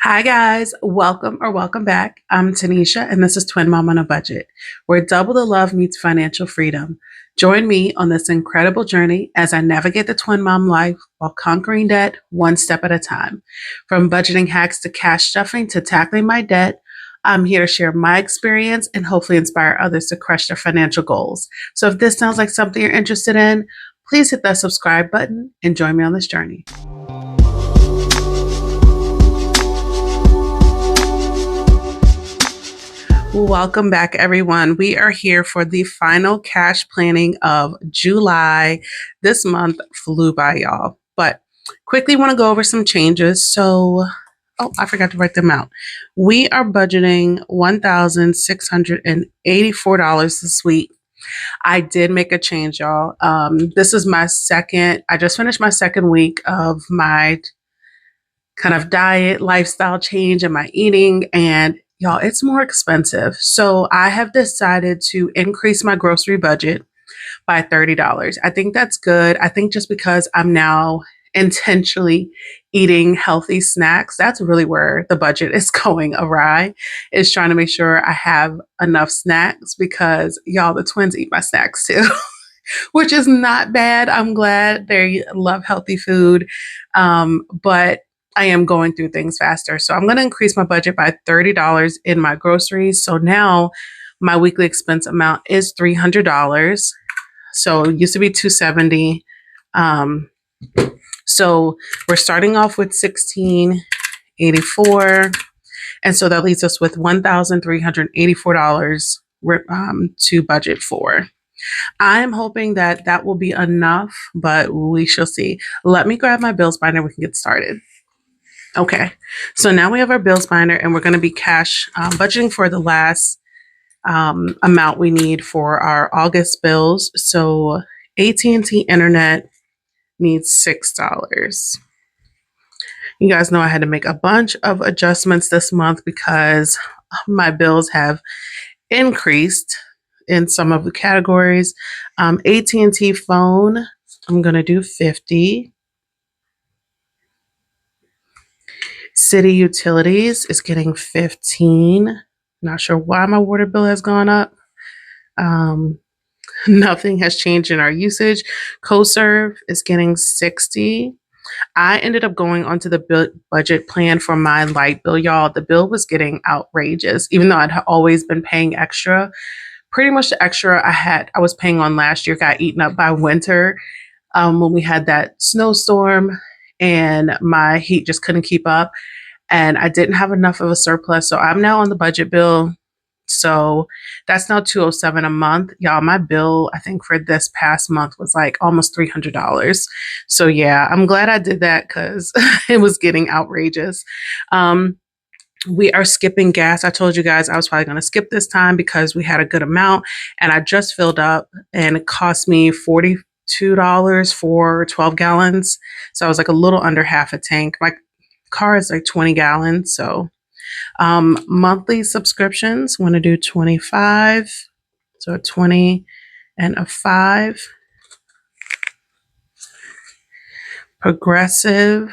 Hi guys, welcome back. I'm Tanisha and this is Twin Mom on a Budget, where double the love meets financial freedom. Join me on this incredible journey as I navigate the twin mom life while conquering debt one step at a time. From budgeting hacks to cash stuffing to tackling my debt, I'm here to share my experience and hopefully inspire others to crush their financial goals. So if this sounds like something you're interested in, please hit that subscribe button and join me on this journey. Welcome back, everyone. We are here for the final cash planning of July. This month flew by, y'all. But quickly want to go over some changes. I forgot to write them out. We are budgeting $1,684 this week. I did make a change, y'all. This is I just finished my second week of my kind of diet, lifestyle change and my eating. And y'all, it's more expensive. So I have decided to increase my grocery budget by $30. I think that's good. I think just because I'm now intentionally eating healthy snacks, that's really where the budget is going awry, is trying to make sure I have enough snacks because y'all, the twins eat my snacks too. Which is not bad. I'm glad they love healthy food. But I am going through things faster. So I'm going to increase my budget by $30 in my groceries. So now my weekly expense amount is $300. So it used to be $270. So we're starting off with $1,684. And so that leaves us with $1,384 to budget for. I'm hoping that that will be enough, but we shall see. Let me grab my bills binder. We can get started. Okay, so now we have our bills binder and we're going to be cash budgeting for the last amount we need for our August bills. So AT&T internet needs $6. You guys know I had to make a bunch of adjustments this month because my bills have increased in some of the categories. AT&T phone, I'm going to do 50. City utilities is getting 15. Not sure why my water bill has gone up. Nothing has changed in our usage. CoServe is getting 60. I ended up going onto the budget plan for my light bill, y'all. The bill was getting outrageous, even though I'd always been paying extra. Pretty much the extra I was paying on last year got eaten up by winter when we had that snowstorm and my heat just couldn't keep up and I didn't have enough of a surplus. So I'm now on the budget bill. So that's now $207 a month. Y'all, my bill, I think for this past month was like almost $300. So yeah, I'm glad I did that because it was getting outrageous. We are skipping gas. I told you guys I was probably going to skip this time because we had a good amount and I just filled up and it cost me $42 for 12 gallons. So I was like a little under half a tank. My car is like 20 gallons. So monthly subscriptions, want to do 25. So a 20 and a 5. Progressive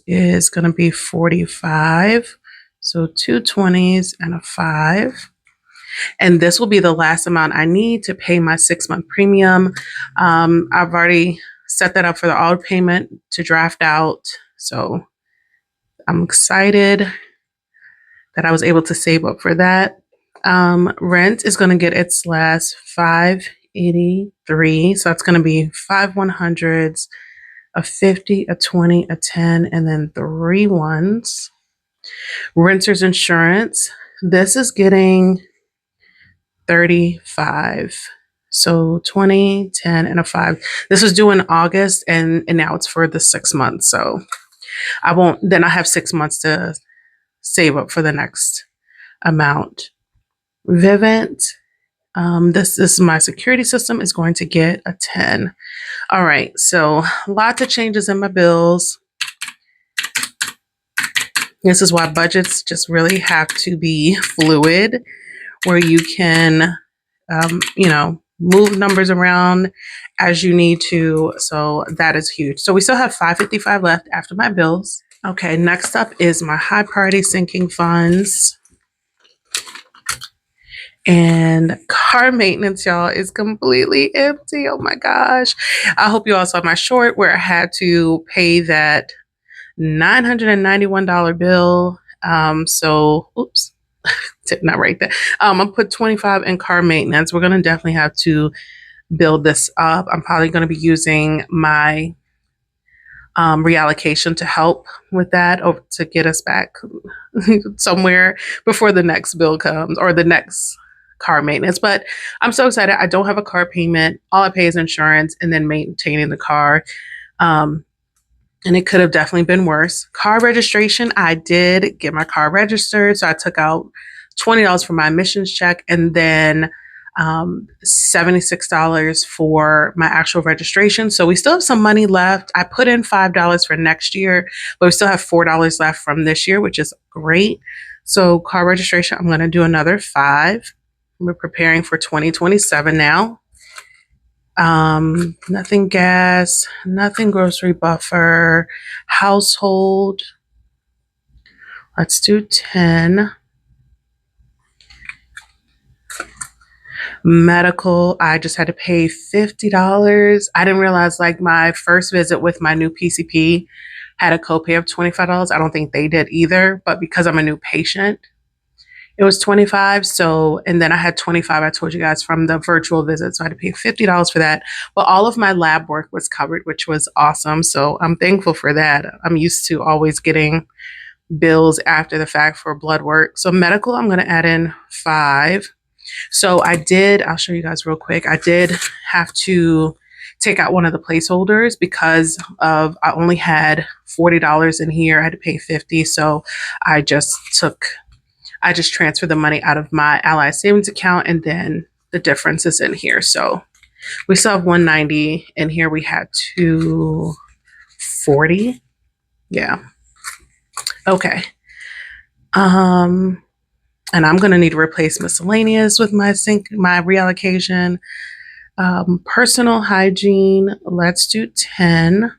is going to be 45. So 2 20s and a 5. And this will be the last amount I need to pay my 6-month premium. I've already set that up for the auto payment to draft out. So I'm excited that I was able to save up for that. Rent is going to get its last $583. So it's going to be 5 100s, a 50, a 20, a 10, and then 3 ones. Renter's insurance. This is getting 35. So 20, 10, and a 5. This was due in August and now it's for the 6 months. So I have 6 months to save up for the next amount. Vivint. This is my security system is going to get a 10. All right. So lots of changes in my bills. This is why budgets just really have to be fluid, where you can, move numbers around as you need to. So that is huge. So we still have $555 left after my bills. Okay, next up is my high priority sinking funds. And car maintenance, y'all, is completely empty. Oh my gosh. I hope you all saw my short where I had to pay that $991 bill. Oops, did not write that. I put 25 in car maintenance. We're gonna definitely have to build this up. I'm probably gonna be using my reallocation to help with that or to get us back somewhere before the next bill comes or the next car maintenance. But I'm so excited. I don't have a car payment. All I pay is insurance and then maintaining the car. Um, and it could have definitely been worse. Car registration, I did get my car registered. So I took out $20 for my emissions check and then $76 for my actual registration. So we still have some money left. I put in $5 for next year, but we still have $4 left from this year, which is great. So car registration, I'm going to do another 5. We're preparing for 2027 now. Nothing gas, nothing grocery buffer, household. Let's do 10. Medical, I just had to pay $50. I didn't realize like my first visit with my new PCP had a copay of $25. I don't think they did either, but because I'm a new patient, it was 25. So, and then I had 25, I told you guys, from the virtual visit. So I had to pay $50 for that. But all of my lab work was covered, which was awesome. So I'm thankful for that. I'm used to always getting bills after the fact for blood work. So medical, I'm going to add in 5. So I'll show you guys real quick. I did have to take out one of the placeholders because I only had $40 in here. I had to pay 50. So I just transferred the money out of my Ally savings account and then the difference is in here. So we still have 190 in here. We had 240. Yeah. Okay. And I'm going to need to replace miscellaneous with my reallocation. Personal hygiene, let's do 10.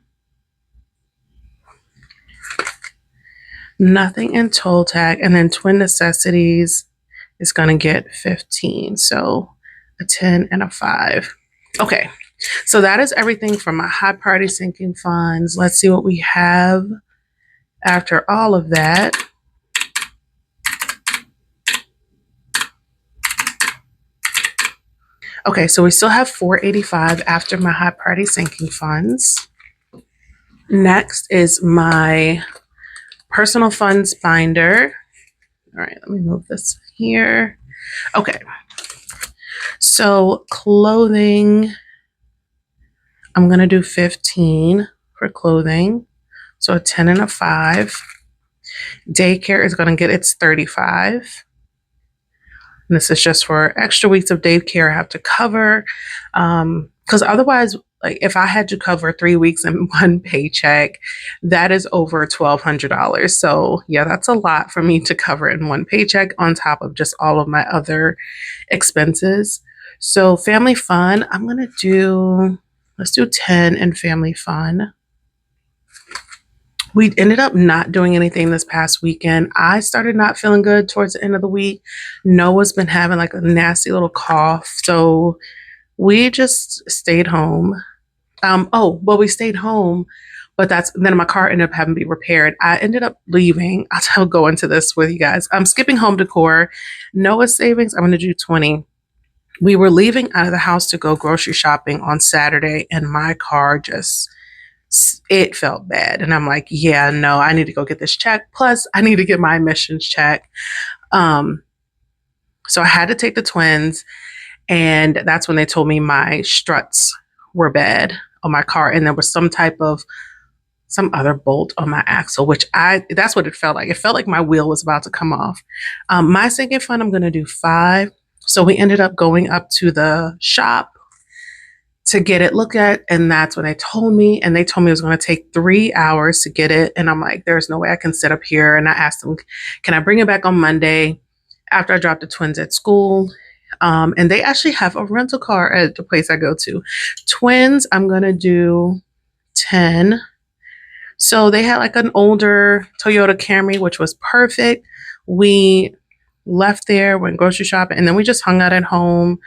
Nothing in toll tag. And then twin necessities is going to get 15. So a 10 and a 5. Okay. So that is everything from my high priority sinking funds. Let's see what we have after all of that. Okay, so we still have $485 after my high priority sinking funds. Next is my personal funds binder. All right, let me move this here. Okay, so clothing, I'm going to do 15 for clothing. So a 10 and a 5. Daycare is going to get its 35. And this is just for extra weeks of daycare I have to cover. Because otherwise, like if I had to cover 3 weeks in one paycheck, that is over $1,200. So yeah, that's a lot for me to cover in one paycheck on top of just all of my other expenses. So family fun, let's do 10 in family fun. We ended up not doing anything this past weekend. I started not feeling good towards the end of the week. Noah's been having like a nasty little cough. So we just stayed home. We stayed home, but then my car ended up having to be repaired. I ended up leaving. I'll go into this with you guys. I'm skipping home decor. Noah's savings, I'm going to do 20. We were leaving out of the house to go grocery shopping on Saturday, and my car it felt bad. And I'm like, yeah, no, I need to go get this checked. Plus, I need to get my emissions checked. So I had to take the twins. And that's when they told me my struts were bad on my car. And there was some other bolt on my axle, that's what it felt like. It felt like my wheel was about to come off. My sinking fund, I'm going to do 5. So we ended up going up to the shop to get it looked at. And that's when they told me it was going to take 3 hours to get it. And I'm like, there's no way I can sit up here. And I asked them, can I bring it back on Monday after I drop the twins at school? And they actually have a rental car at the place I go to. Twins, I'm going to do 10. So they had like an older Toyota Camry, which was perfect. We left there, went grocery shopping, and then we just hung out at home.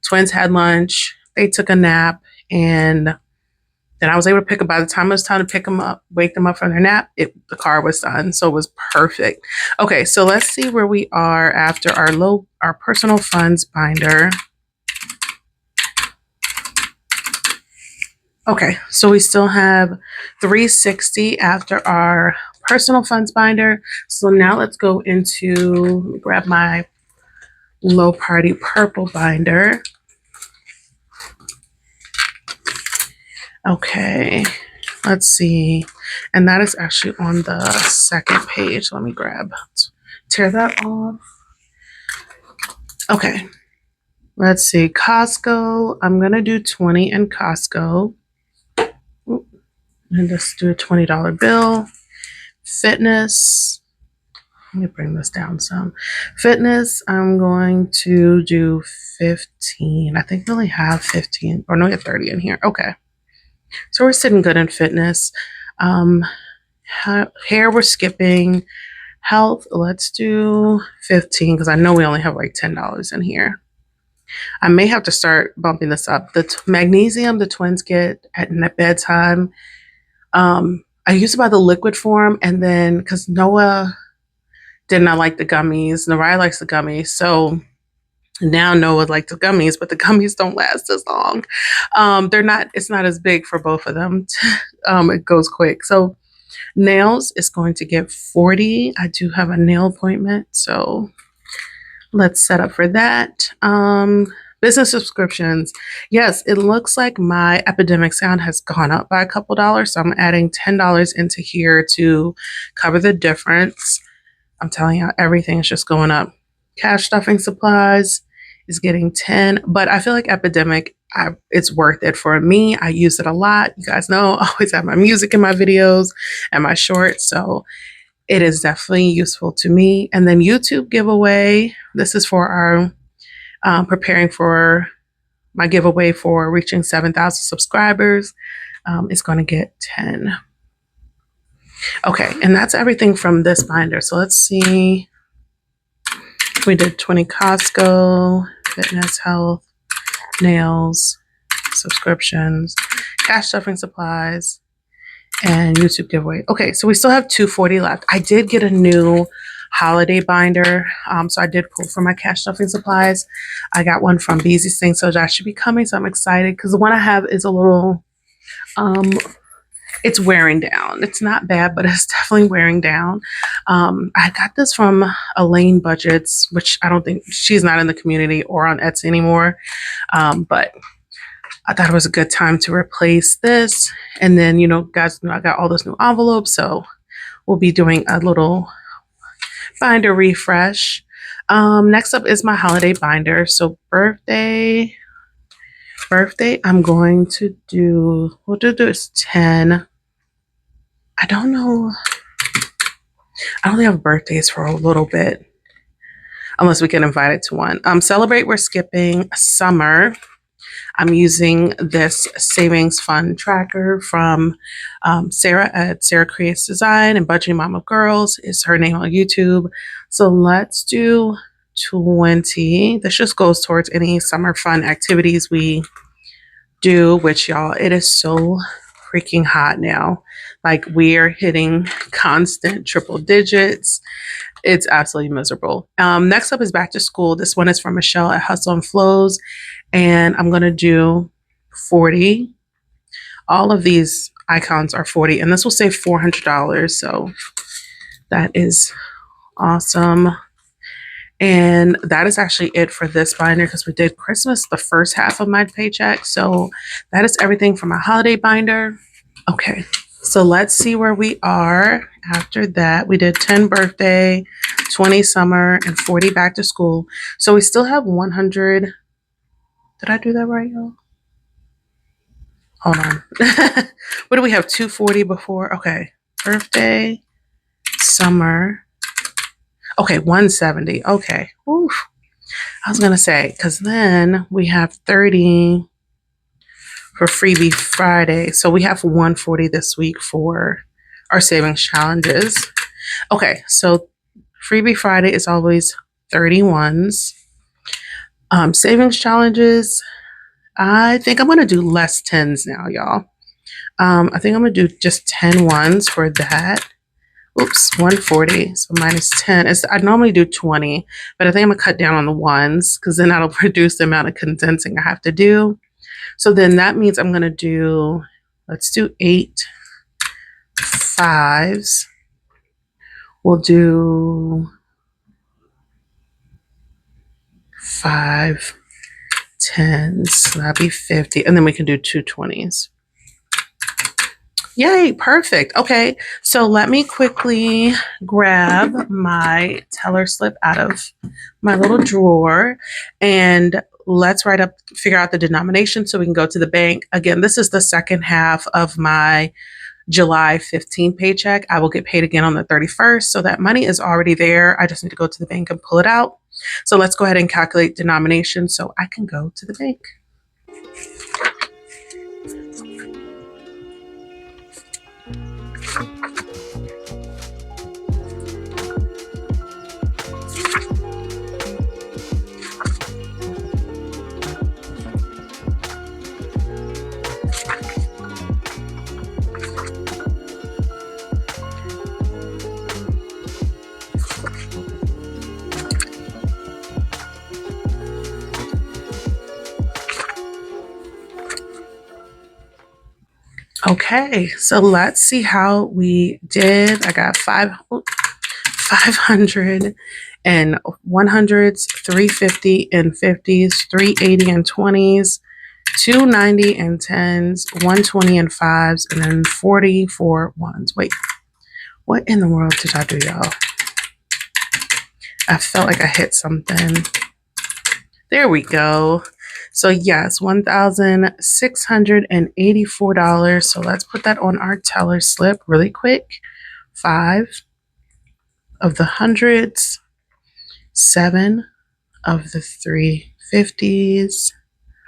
Twins had lunch. They took a nap, and then I was able to pick them. By the time it was time to pick them up, wake them up from their nap, the car was done. So it was perfect. Okay, so let's see where we are after our personal funds binder. Okay, so we still have $360 after our personal funds binder. So now let's go into, grab my low party purple binder. Okay, let's see. And that is actually on the second page. Let me tear that off. Okay, let's see. Costco, I'm going to do 20 in Costco. And just do a $20 bill. Fitness, let me bring this down some. Fitness, I'm going to do 15. I think we only have 15, or no, we have 30 in here. Okay. So we're sitting good in fitness. Hair, we're skipping. Health, let's do 15 because I know we only have like $10 in here. I may have to start bumping this up. The magnesium the twins get at bedtime. I used to buy the liquid form, and then because Noah did not like the gummies, Nariah likes the gummies, so now Noah likes the gummies, but the gummies don't last as long. It's not as big for both of them. It goes quick. So nails is going to get 40. I do have a nail appointment, so let's set up for that. Business subscriptions. Yes, it looks like my Epidemic Sound has gone up by a couple dollars, so I'm adding $10 into here to cover the difference. I'm telling you, everything is just going up. Cash stuffing supplies is getting 10, but I feel like Epidemic, it's worth it for me. I use it a lot. You guys know I always have my music in my videos and my shorts, so it is definitely useful to me. And then YouTube giveaway. This is for our preparing for my giveaway for reaching 7,000 subscribers. It's going to get 10. Okay, and that's everything from this binder. So let's see. We did 20 Costco, fitness, health, nails, subscriptions, cash stuffing supplies, and YouTube giveaway. Okay, so we still have $240 left. I did get a new holiday binder, so I did pull for my cash stuffing supplies. I got one from Beezy Sing, so that should be coming, so I'm excited because the one I have is a little, it's wearing down. It's not bad, but it's definitely wearing down. I got this from Elaine Budgets, which I don't think, she's not in the community or on Etsy anymore, but I thought it was a good time to replace this. And then, you know, guys, I got all those new envelopes, so we'll be doing a little binder refresh. Next up is my holiday binder. So birthday, I'm going to do, we'll do this 10. I don't know. I only have birthdays for a little bit, unless we get invited to one. Celebrate, we're skipping. Summer, I'm using this savings fund tracker from Sarah at Sarah Creates Design, and Budget Mama Girls is her name on YouTube. So let's do 20. This just goes towards any summer fun activities we do, which y'all, it is so freaking hot now. Like, we're hitting constant triple digits. It's absolutely miserable. Next up is back to school. This one is from Michelle at Hustle and Flows, and I'm going to do 40. All of these icons are 40, and this will save $400. So that is awesome. And that is actually it for this binder because we did Christmas the first half of my paycheck. So that is everything for my holiday binder. Okay, so let's see where we are after that. We did 10 birthday, 20 summer, and 40 back to school. So we still have 100. Did I do that right, y'all? Hold on. What do we have? 240 before? Okay, birthday, summer. Okay, 170. Okay. Oof. I was going to say, because then we have 30 for Freebie Friday. So we have 140 this week for our savings challenges. Okay, so Freebie Friday is always 31s. Savings challenges, I think I'm going to do less 10s now, y'all. I think I'm going to do just 10 ones for that. Oops, 140. So minus 10. I normally do 20, but I think I'm going to cut down on the ones because then that'll reduce the amount of condensing I have to do. So then that means I'm going to do, let's do 8 5s. We'll do 5 10s. So that'll be 50. And then we can do 2 20s. Yay, perfect. Okay, so let me quickly grab my teller slip out of my little drawer and let's figure out the denomination so we can go to the bank. Again, this is the second half of my July 15th paycheck. I will get paid again on the 31st. So that money is already there. I just need to go to the bank and pull it out. So let's go ahead and calculate denomination so I can go to the bank. Okay, so let's see how we did. I got 500 and 100s, 350 and 50s, 380 and 20s, 290 and 10s, 120 and 5s, and then 44 ones. Wait, what in the world did I do, y'all? I felt like I hit something. There we go. So yes, $1,684. So let's put that on our teller slip really quick. 5 of the 100s, 7 of the 350s,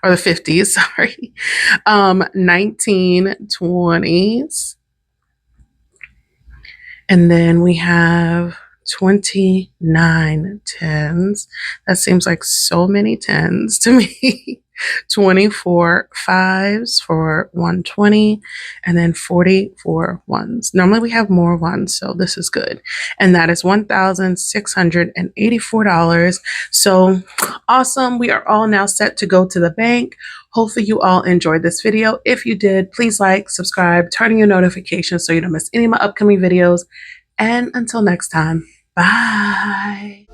or the 50s, sorry. 19 20s. And then we have 29 10s. That seems like so many 10s to me. 24 5s for 120 and then 44 ones. Normally we have more ones, so this is good. And that is $1,684. So awesome. We are all now set to go to the bank. Hopefully you all enjoyed this video. If you did, please like, subscribe, turn on your notifications so you don't miss any of my upcoming videos. And until next time, bye.